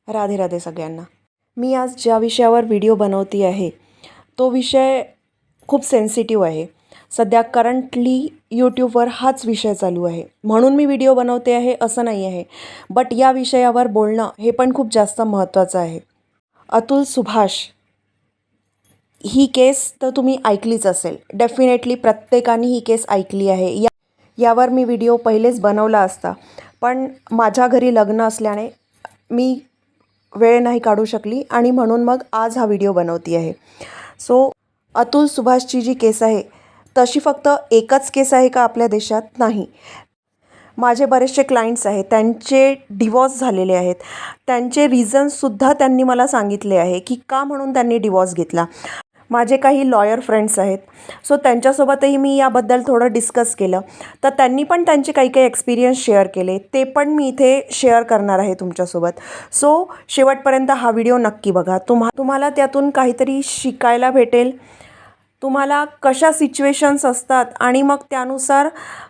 राधे राधे सगळ्यांना. मी आज ज्या विषयावर व्हिडिओ बनवते आहे तो विषय खूप सेन्सिटिव्ह आहे. सध्या करंटली यूट्यूबवर हाच विषय चालू आहे म्हणून मी व्हिडिओ बनवते आहे असं नाही आहे. बट या विषयावर बोलणं हे पण खूप जास्त महत्त्वाचं आहे. अतुल सुभाष ही केस तर तुम्ही ऐकलीच असेल. डेफिनेटली प्रत्येकाने ही केस ऐकली आहे. यावर मी व्हिडिओ पहिलेच बनवला असता, पण माझ्या घरी लग्न असल्याने मी वेळ नाही काढू शकली आणि म्हणून मग आज हा व्हिडिओ बनवती आहे. सो अतुल सुभाषची जी केस आहे तशी फक्त एकच केस आहे का आपल्या देशात? नाही. माझे बरेचसे क्लायंट्स आहेत, त्यांचे डिवॉर्स झालेले आहेत. त्यांचे रिझन्ससुद्धा त्यांनी मला सांगितले आहे की का म्हणून त्यांनी डिवॉर्स घेतला. माझे काही लॉयर फ्रेंड्स आहेत, सो त्यांच्यासोबतही मी याबद्दल थोडं डिस्कस केलं. तर त्यांनी पण त्यांचे काही काही एक्सपिरियन्स शेअर केले, ते पण मी इथे शेअर करणार आहे तुमच्यासोबत. सो शेवटपर्यंत हा व्हिडिओ नक्की बघा. तुम्हाला त्यातून काहीतरी शिकायला भेटेल. तुम्हाला कशा सिच्युएशन्स असतात आणि मग त्यानुसार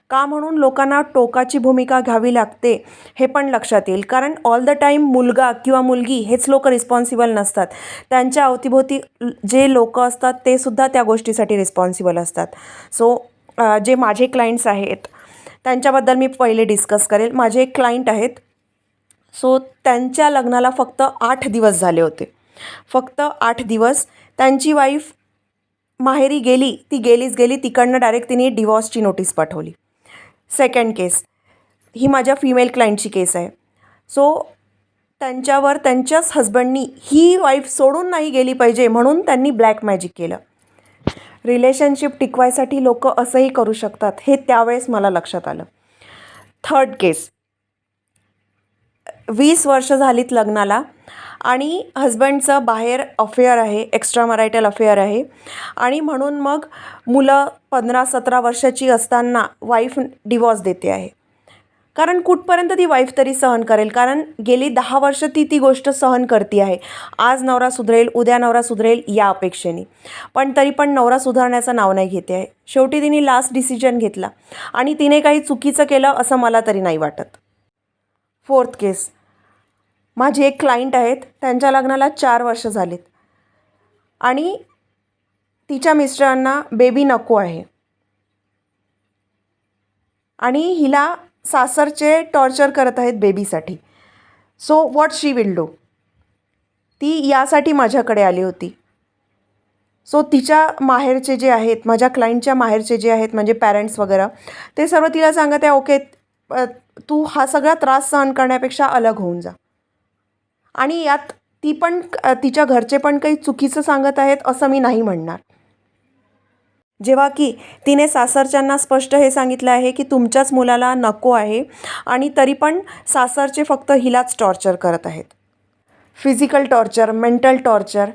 का म्हणून लोकांना टोकाची भूमिका घ्यावी लागते हे पण लक्षात येईल. कारण ऑल द टाईम मुलगा किंवा मुलगी हेच लोक रिस्पॉन्सिबल नसतात. त्यांच्या अवतीभोवती जे लोक असतात ते सुद्धा त्या गोष्टीसाठी रिस्पॉन्सिबल असतात. सो जे माझे क्लायंट्स आहेत त्यांच्याबद्दल मी पहिले डिस्कस करेल. माझे एक क्लायंट आहेत, सो त्यांच्या लग्नाला फक्त 8 दिवस झाले होते. फक्त 8 दिवस त्यांची वाईफ माहेरी गेली, ती गेलीच गेली. तिकडनं डायरेक्ट तिने डिवॉर्सची नोटीस पाठवली. सेकंड केस ही माझ्या फिमेल क्लायंटची केस आहे. सो त्यांच्यावर त्यांच्याच हजबंडनी ही वाईफ सोडून नाही गेली पाहिजे म्हणून त्यांनी ब्लॅक मॅजिक केलं. रिलेशनशिप टिकवायसाठी लोक असंही करू शकतात हे त्यावेळेस मला लक्षात आलं. थर्ड केस 20 वर्ष झालीत लग्नाला आणि हजबंडचं बाहेर अफेअर आहे, एक्स्ट्रा मॅरिटल अफेअर आहे आणि म्हणून मग मुलं 15-17 वर्षाची असताना वाईफ डिवॉर्स देते आहे. कारण कुठपर्यंत ती वाईफ तरी सहन करेल? कारण गेली 10 वर्ष ती गोष्ट सहन करते आहे. आज नवरा सुधरेल, उद्या नवरा सुधरेल या अपेक्षेने, पण तरी पण नवरा सुधारण्याचं नाव नाही घेते आहे. शेवटी तिने लास्ट डिसिजन घेतला आणि तिने काही चुकीचं केलं असं मला तरी नाही वाटत. फोर्थ केस माझी एक क्लायंट आहेत, त्यांच्या लग्नाला 4 वर्ष झालीत आणि तिच्या मिस्टरांना बेबी नको आहे आणि हिला सासरचे टॉर्चर करत आहेत बेबीसाठी. So what she will do? ती यासाठी माझ्याकडे आली होती. सो तिच्या माहेरचे जे आहेत, माझ्या क्लायंटच्या माहेरचे जे आहेत म्हणजे पॅरेंट्स वगैरे, ते सर्व तिला सांगत आहे ओके तू हा सगळा त्रास सहन करण्यापेक्षा अलग होऊन जा. आणि यात ती पण तिच्या घरचे पण काही चुकीचं सांगत आहेत असं मी नाही म्हणणार. जेव्हा की तिने सासरच्यांना स्पष्ट हे सांगितलं आहे की तुमच्याच मुलाला नको आहे आणि तरी पण सासरचे फक्त हिलाच टॉर्चर करत आहेत. फिजिकल टॉर्चर, मेंटल टॉर्चर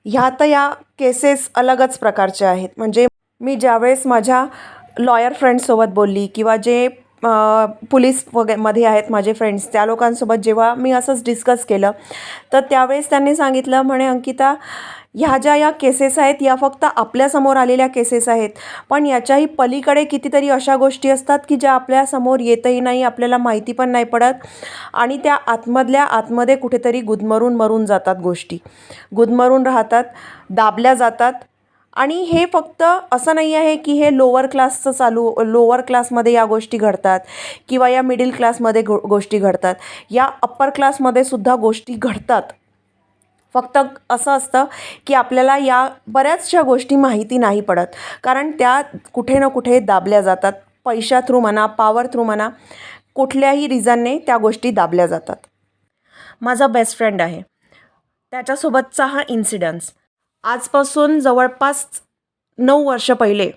ह्या तर या केसेस अलगच प्रकारच्या आहेत. म्हणजे मी ज्यावेळेस माझ्या लॉयर फ्रेंड्ससोबत बोलली किंवा जे पोलीस मध्ये आहेत माझे फ्रेंड्स, त्या लोकांसोबत जेव्हा मी असंच डिस्कस केलं तर त्यावेळेस त्यांनी सांगितलं म्हणे अंकिता ह्या ज्या या केसेस आहेत या फक्त आपल्यासमोर आलेल्या केसेस आहेत, पण याच्याही पलीकडे कितीतरी अशा गोष्टी असतात की ज्या आपल्यासमोर येतही नाही, आपल्याला माहिती पण नाही पडत आणि त्या आतमधल्या आतमध्ये कुठेतरी गुदमरून मरून जातात, गोष्टी गुदमरून राहतात, दाबल्या जातात. आणि हे फक्त असं नाही आहे की हे लोअर क्लासमध्ये या गोष्टी घडतात किंवा या मिडल क्लासमध्ये गोष्टी घडतात. या अप्पर क्लासमध्ये सुद्धा गोष्टी घडतात. फक्त असं असतं की आपल्याला या बऱ्याचशा गोष्टी माहिती नाही पडत कारण त्या कुठे ना कुठे दाबल्या जातात. पैशा थ्रू म्हणा, पॉवर थ्रू म्हणा, कुठल्याही रिझनने त्या गोष्टी दाबल्या जातात. माझा बेस्ट फ्रेंड आहे, त्याच्यासोबतचा हा इन्सिडन्स आजपासून जवळपास 9 वर्ष पहिले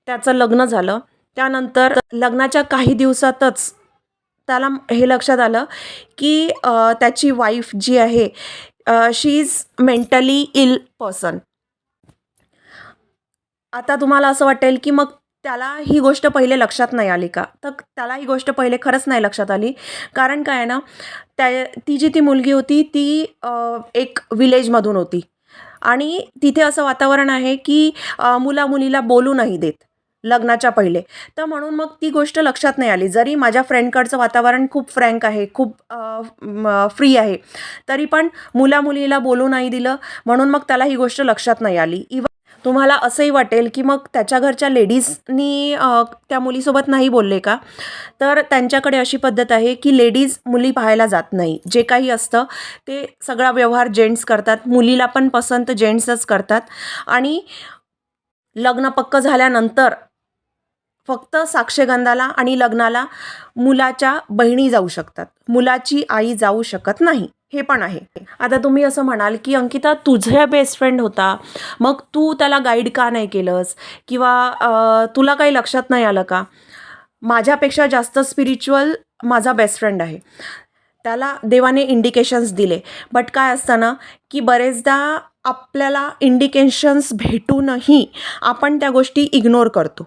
त्याचं लग्न झालं. त्यानंतर लग्नाच्या काही दिवसातच त्याला हे लक्षात आलं की त्याची वाईफ जी आहे शी इज मेंटली इल पर्सन. आता तुम्हाला असं वाटेल की मग त्याला ही गोष्ट पहिले लक्षात नाही आली का? तर त्याला ही गोष्ट पहिले खरंच नाही लक्षात आली. कारण काय आहे ना, ती जी मुलगी होती ती एक विलेजमधून होती आणि तिथे असं वातावरण आहे की मुला मुलीला बोलू नाही देत. लग्नाच्या पहिले. तर म्हणून मग ती गोष्ट लक्षात नाही आली. जरी माझ्या फ्रेंडकडचं वातावरण खूप फ्रँक आहे, खूप फ्री आहे, तरी पण मुला-मुलीला बोलू नाही दिलं, म्हणून मग त्याला ही गोष्ट लक्षात नाही आली. इव्हन तुम्हाला असंही वाटेल, की मग त्याच्या घरच्या लेडीजनी त्या मुलीसोबत नाही बोलले का? तर त्यांच्याकडे अशी पद्धत आहे, की लेडीज मुली पाहायला जात नाही. जे काही असतं ते सगळा व्यवहार जेंट्स करतात. मुलीला पण पसंत जेंट्सच करतात आणि लग्न पक्कं झाल्यानंतर फक्त साक्षगंधाला आणि लग्नाला मुलाच्या बहिणी जाऊ शकतात. मुलाची आई जाऊ शकत नाही. हे पण आहे. आता तुम्ही असं म्हणाल, की अंकिता तुझा बेस्ट फ्रेंड होता, मग तू त्याला गाईड का नाही केलंस? किंवा तुला काही लक्षात नाही आलं का? माझ्यापेक्षा जास्त स्पिरिच्युअल माझा बेस्ट फ्रेंड आहे. त्याला देवाने इंडिकेशन्स दिले. बट काय असतं ना, की बरेचदा आपल्याला इंडिकेशन्स भेटूनही आपण त्या गोष्टी इग्नोर करतो.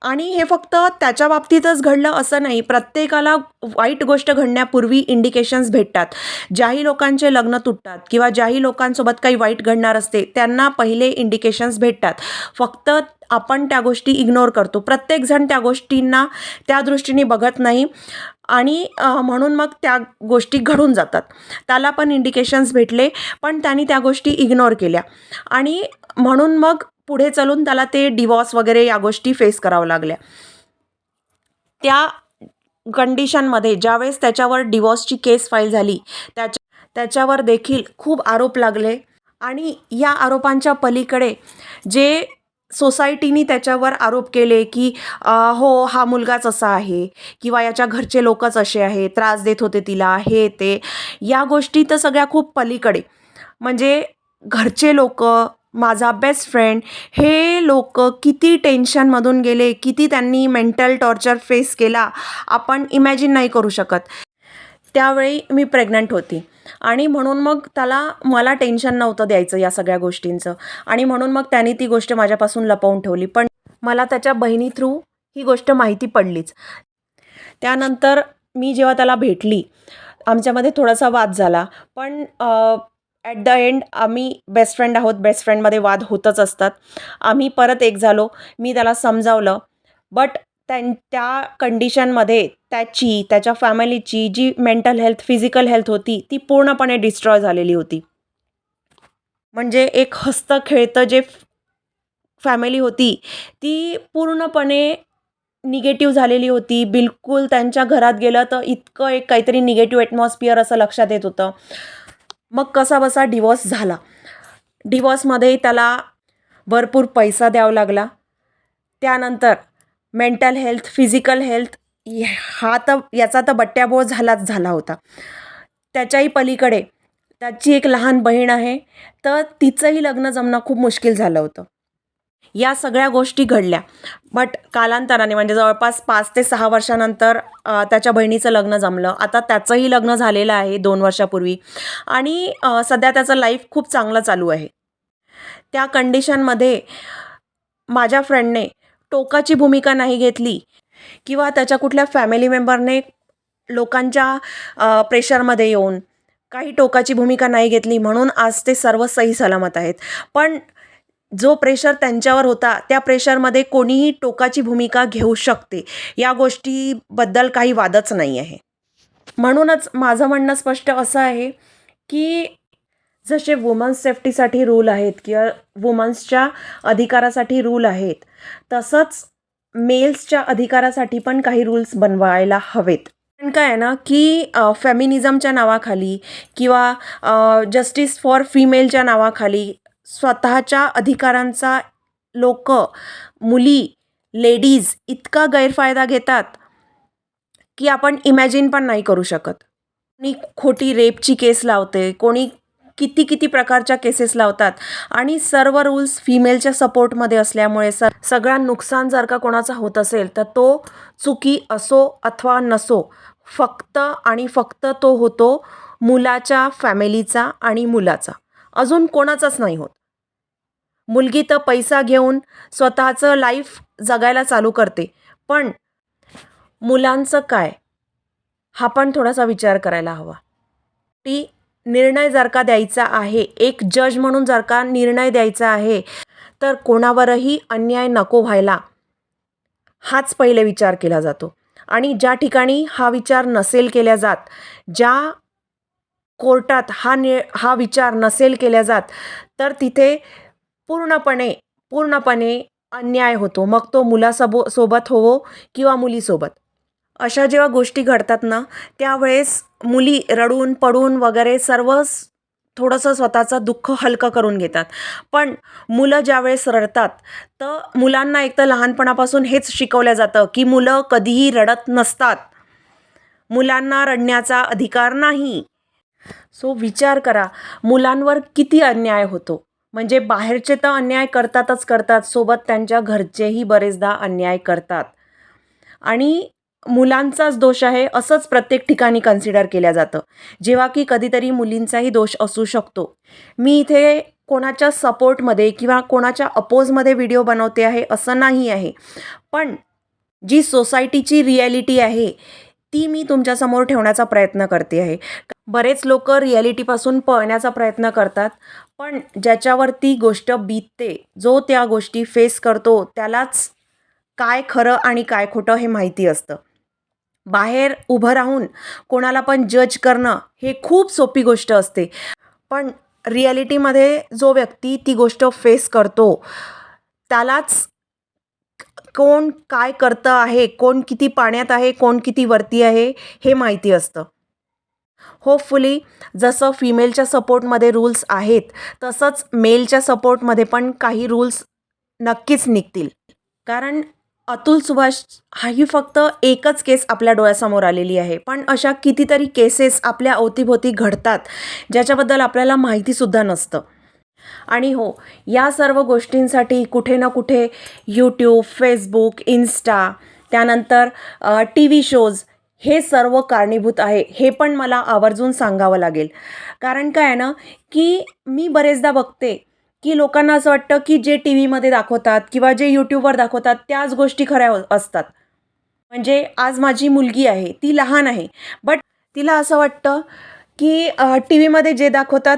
आणि हे फक्त त्याच्या बाबतीतच घडलं असं नाही. प्रत्येकाला वाईट गोष्ट घडण्यापूर्वी इंडिकेशन्स भेटतात. ज्याही लोकांचे लग्न तुटतात किंवा ज्याही लोकांसोबत काही वाईट घडणार असते, त्यांना पहिले इंडिकेशन्स भेटतात. फक्त आपण त्या गोष्टी इग्नोर करतो. प्रत्येकजण त्या गोष्टींना त्या दृष्टीने बघत नाही आणि म्हणून मग त्या गोष्टी घडून जातात. त्याला पण इंडिकेशन्स भेटले, पण त्यांनी त्या गोष्टी इग्नोर केल्या आणि म्हणून मग पुढे चालून त्याला ते डिवॉर्स वगैरे या गोष्टी फेस करावं लागल्या. त्या कंडिशनमध्ये ज्यावेळेस त्याच्यावर डिवॉर्सची केस फाईल झाली, त्याच्यावर देखील खूप आरोप लागले आणि या आरोपांच्या पलीकडे जे सोसायटीनी त्याच्यावर आरोप केले, की हो हा मुलगाच असा आहे किंवा याच्या घरचे लोकच असे आहे, त्रास देत होते तिला, हे ते. या गोष्टी तर सगळ्या खूप पलीकडे. म्हणजे घरचे लोक, माझा बेस्ट फ्रेंड, हे लोक किती टेन्शनमधून गेले, किती त्यांनी मेंटल टॉर्चर फेस केला, आपण इमॅजिन नाही करू शकत. त्यावेळी मी प्रेग्नंट होती आणि म्हणून मग मला टेन्शन नव्हतं द्यायचं या सगळ्या गोष्टींचं आणि म्हणून मग त्याने ती गोष्ट माझ्यापासून लपवून ठेवली. पण मला त्याच्या बहिणी थ्रू ही गोष्ट माहिती पडलीच. त्यानंतर मी जेव्हा त्याला भेटली, आमच्यामध्ये थोडासा वाद झाला. पण ॲट द एंड आम्ही बेस्ट फ्रेंड आहोत. बेस्ट फ्रेंडमध्ये वाद होतच असतात. आम्ही परत एक झालो. मी त्याला समजावलं. बट त्या कंडिशनमध्ये त्याच्या फॅमिलीची जी मेंटल हेल्थ, फिजिकल हेल्थ होती, ती पूर्णपणे डिस्ट्रॉय झालेली होती. म्हणजे एक हसतं खेळतं जे फॅमिली होती, ती पूर्णपणे निगेटिव्ह झालेली होती. बिलकुल त्यांच्या घरात गेलं तर इतकं एक काहीतरी निगेटिव्ह ॲटमॉस्फिअर असं लक्षात येत होतं. मग कसाबसा डिवॉर्स झाला. डिवॉर्समध्ये त्याला भरपूर पैसा द्यावा लागला. त्यानंतर मेंटल हेल्थ, फिजिकल हेल्थ याचा तर बट्ट्याबोळ झाला होता. त्याच्याही पलीकडे त्याची एक लहान बहीण आहे, तर तिचंही लग्न जमणं खूप मुश्किल झालं होतं. या सगळ्या गोष्टी घडल्या. बट कालांतराने म्हणजे जवळपास 5 ते 6 वर्षानंतर त्याच्या बहिणीचं लग्न जमलं. आता त्याचंही लग्न झालेलं आहे 2 वर्षापूर्वी आणि सध्या त्याचं लाईफ खूप चांगलं चालू आहे. त्या कंडिशनमध्ये माझ्या फ्रेंडने टोकाची भूमिका नाही घेतली किंवा त्याच्या कुठल्या फॅमिली मेंबरने लोकांच्या प्रेशरमध्ये येऊन काही टोकाची भूमिका नाही घेतली, म्हणून आज ते सर्व सही सलामत आहेत. पण जो प्रेशर त्यांच्यावर होता, त्या प्रेशरमध्ये कोणीही टोकाची भूमिका घेऊ शकते, या गोष्टीबद्दल काही वादच नाही आहे. म्हणूनच माझं म्हणणं स्पष्ट असं आहे, की जसे वुमन्स सेफ्टीसाठी रूल आहेत किंवा वुमन्सच्या अधिकारासाठी रूल आहेत, तसंच मेल्सच्या अधिकारासाठी पण काही रूल्स बनवायला हवेत. पण काय आहे ना, की फेमिनिझमच्या नावाखाली किंवा जस्टिस फॉर फिमेलच्या नावाखाली स्वतःच्या अधिकारांचा मुली, लेडीज इतका गैरफायदा घेतात, की आपण इमॅजिन पण नाही करू शकत. कोणी खोटी रेपची केस लावते, कोणी किती प्रकारच्या केसेस लावतात आणि सर्व रूल्स फिमेलच्या सपोर्टमध्ये असल्यामुळे सगळं नुकसान जर का कोणाचा होत असेल, तर तो चुकी असो अथवा नसो, फक्त आणि फक्त तो होतो मुलाच्या फॅमिलीचा आणि मुलाचा, अजून कोणाचाच नाही होत. मुलगी तर पैसा घेऊन स्वतःचं लाईफ जगायला चालू करते, पण मुलांचं काय, हा पण थोडासा विचार करायला हवा. निर्णय जर का द्यायचा आहे, एक जज म्हणून जर का निर्णय द्यायचा आहे, तर कोणावरही अन्याय नको व्हायला, हाच पहिले विचार केला जातो. आणि ज्या ठिकाणी हा विचार नसेल केला जात, ज्या कोर्टात हा विचार नसेल केला जात, तर तिथे पूर्णपणे अन्याय होतो. मग तो सोबत होवो किंवा मुलीसोबत. अशा जेव्हा गोष्टी घडतात ना, त्यावेळेस मुली रडून पडून वगैरे सर्वच थोडंसं स्वतःचं दुःख हलकं करून घेतात. पण मुलं ज्यावेळेस रडतात, तर मुलांना एक तर लहानपणापासून हेच शिकवलं जातं की मुलं कधीही रडत नसतात, मुलांना रडण्याचा अधिकार नाही. सो विचार करा, मुलांवर किती अन्याय होतो. म्हणजे बाहेरचे तर अन्याय करतात, सोबत त्यांच्या घरचेही बरेचदा अन्याय करतात. आणि मुलांचाच दोष आहे असंच प्रत्येक ठिकाणी कन्सिडर केलं जातं, जेव्हा की कधीतरी मुलींचाही दोष असू शकतो. मी इथे कोणाच्या सपोर्टमध्ये किंवा कोणाच्या अपोजमध्ये व्हिडिओ बनवते आहे असं नाही आहे, पण जी सोसायटीची रिॲलिटी आहे ती मी तुमच्यासमोर ठेवण्याचा प्रयत्न करते आहे. बरेच लोक रिॲलिटीपासून पळण्याचा प्रयत्न करतात, पण ज्याच्यावरती गोष्ट बीतते, जो त्या गोष्टी फेस करतो, त्यालाच काय खरं आणि काय खोटं हे माहिती असतं. बाहेर उभं राहून कोणाला पण जज करणं हे खूप सोपी गोष्ट असते, पण रिॲलिटीमध्ये जो व्यक्ती ती गोष्ट फेस करतो, त्यालाच कोण काय करतं आहे, कोण किती पाण्यात आहे, कोण किती वरती आहे हे माहिती असतं. होपफुली जसं फिमेलच्या सपोर्टमध्ये रूल्स आहेत, तसंच मेलच्या सपोर्टमध्ये पण काही रूल्स नक्कीच निघतील. कारण अतुल सुभाष ही फक्त एकच केस आपल्या डोळ्यासमोर आलेली आहे, पण अशा कितीतरी केसेस आपल्या अवतीभोवती घडतात, ज्याच्याबद्दल आपल्याला माहितीसुद्धा नसतं. आणि हो, या सर्व गोष्टींसाठी कुठे ना कुठे यूट्यूब, फेसबुक, इन्स्टा, त्यानंतर TV शोज हे सर्व कारणीभूत आहे, हे पण मला आवर्जून सांगावं लागेल. कारण काय आहे ना, की मी बरेचदा बघते की लोकांना असं वाटतं की जे TV मध्ये दाखवतात किंवा जे यूट्यूबवर दाखवतात त्याच गोष्टी खऱ्या असतात. म्हणजे आज माझी मुलगी आहे, ती लहान आहे, बट तिला असं वाटतं की TV मध्ये जे दाखवतात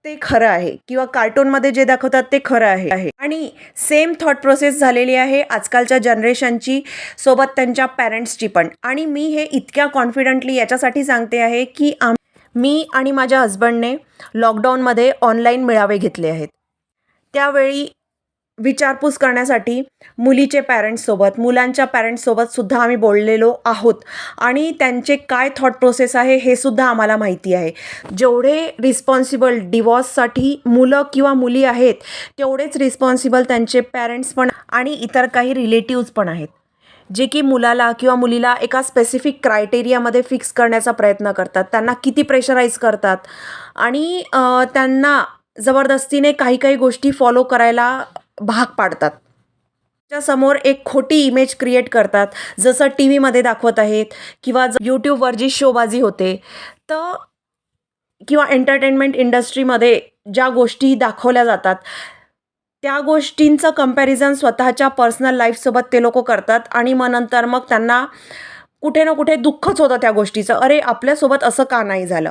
ते खरं आहे किंवा कार्टूनमध्ये जे दाखवतात ते खरं आहे. आणि सेम थॉट प्रोसेस झालेली आहे आजकालच्या जनरेशनची, सोबत त्यांच्या पॅरेंट्सची पण. आणि मी हे इतक्या कॉन्फिडंटली याच्यासाठी सांगते आहे की मी आणि माझ्या हजबंडने लॉकडाऊनमध्ये ऑनलाईन मेळावे घेतले आहेत. त्यावेळी विचारपूस करण्यासाठी मुलीचे पॅरेंट्ससोबत, मुलांच्या पॅरेंट्ससोबत सुद्धा आम्ही बोललेलो आहोत आणि त्यांचे काय थॉट प्रोसेस आहे हे सुद्धा आम्हाला माहिती आहे. जेवढे रिस्पॉन्सिबल डिवॉर्ससाठी मुलं किंवा मुली आहेत, तेवढेच रिस्पॉन्सिबल त्यांचे पॅरेंट्स पण आणि इतर काही रिलेटिव्ज पण आहेत, जे की मुलाला किंवा मुलीला एका स्पेसिफिक क्रायटेरियामध्ये फिक्स करण्याचा प्रयत्न करतात. त्यांना किती प्रेशराईज करतात आणि त्यांना जबरदस्तीने काही गोष्टी फॉलो करायला भाग पाडतात. त्याच्यासमोर एक खोटी इमेज क्रिएट करतात, जसं TV मध्ये दाखवत आहेत किंवा यूट्यूबवर जी शोबाजी होते, तर किंवा एंटरटेनमेंट इंडस्ट्रीमध्ये ज्या गोष्टी दाखवल्या जातात, त्या गोष्टींचं कंपॅरिझन स्वतःच्या पर्सनल लाईफसोबत ते लोक करतात आणि नंतर मग त्यांना कुठे ना कुठे दुःखच होतं त्या गोष्टीचं, अरे आपल्यासोबत असं का नाही झालं.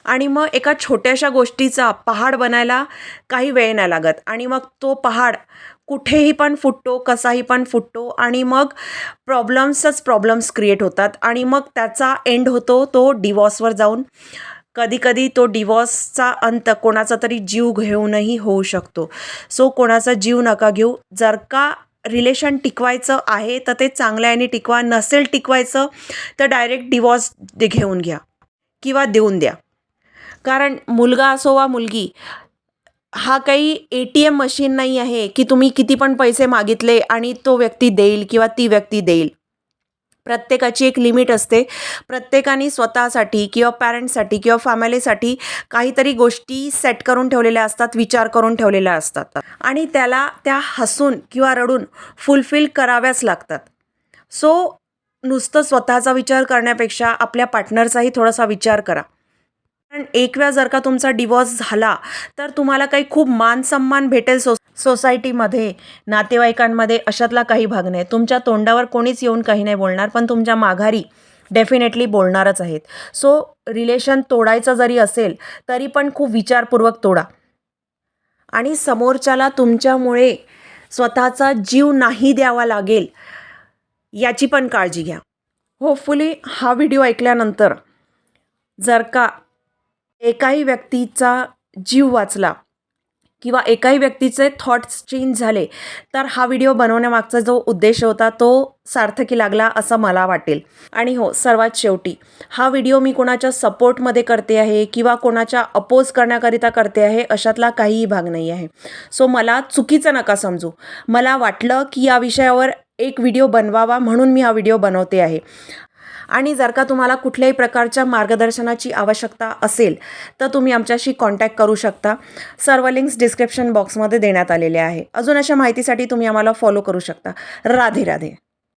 आणि मग एका छोट्याशा गोष्टीचा पहाड बनायला काही वेळ नाही लागत आणि मग तो पहाड कुठेही पण फुटतो, कसाही पण फुटतो आणि मग प्रॉब्लेम्स क्रिएट होतात आणि मग त्याचा एंड होतो तो डिवॉर्सवर जाऊन. कधी तो डिवॉर्सचा अंत कोणाचा तरी जीव घेऊनही होऊ शकतो. सो कोणाचा जीव नका घेऊ. जर का रिलेशन टिकवायचं आहे तर ते चांगल्याने टिकवा, नसेल टिकवायचं तर डायरेक्ट डिवॉर्स घेऊन घ्या किंवा देऊन द्या. कारण मुलगा असो वा मुलगी, हा काही ATM मशीन नाही आहे की तुम्ही किती पण पैसे मागितले आणि तो व्यक्ती देईल किंवा ती व्यक्ती देईल. प्रत्येकाची एक लिमिट असते. प्रत्येकाने स्वतःसाठी किंवा पॅरेंट्ससाठी किंवा फॅमिलीसाठी काहीतरी गोष्टी सेट करून ठेवलेल्या असतात, विचार करून ठेवलेल्या असतात आणि त्या हसून किंवा रडून फुलफिल कराव्याच लागतात. सो नुसतं स्वतःचा विचार करण्यापेक्षा आपल्या पार्टनरचाही थोडासा विचार करा. कारण एक वेळा जर का तुमचा डिवॉर्स झाला तर तुम्हाला काही खूप मान सन्मान भेटेल सोसायटीमध्ये, नातेवाईकांमध्ये, अशातला काही भाग नाही. तुमच्या तोंडावर कोणीच येऊन काही नाही बोलणार, पण तुमच्या माघारी डेफिनेटली बोलणारच आहेत. सो रिलेशन तोडायचं जरी असेल तरी पण खूप विचारपूर्वक तोडा आणि समोरच्याला तुमच्यामुळे स्वतःचा जीव नाही द्यावा लागेल याची पण काळजी घ्या. होपफुली हा व्हिडिओ ऐकल्यानंतर जर का एकाही व्यक्तीचा जीव वाचला किंवा एकाही व्यक्तीचे थॉट्स चेंज झाले तर हा व्हिडिओ बनवण्यामागचा जो उद्देश होता तो सार्थकी लागला असं मला वाटेल. आणि हो, सर्वात शेवटी हा व्हिडिओ मी कोणाच्या सपोर्टमध्ये करते आहे किंवा कोणाच्या अपोज करण्याकरिता करते आहे अशातला काहीही भाग नाही आहे. सो मला चुकीचं नका समजू. मला वाटलं की या विषयावर एक व्हिडिओ बनवावा म्हणून मी हा व्हिडिओ बनवते आहे. आणि जर का तुम्हाला कुठल्याही प्रकारच्या मार्गदर्शनाची आवश्यकता असेल तर तुम्ही आमच्याशी कॉन्टॅक्ट करू शकता. सर्व लिंक्स डिस्क्रिप्शन बॉक्समध्ये देण्यात आलेले आहे. अजून अशा माहितीसाठी तुम्ही आम्हाला फॉलो करू शकता. राधे राधे.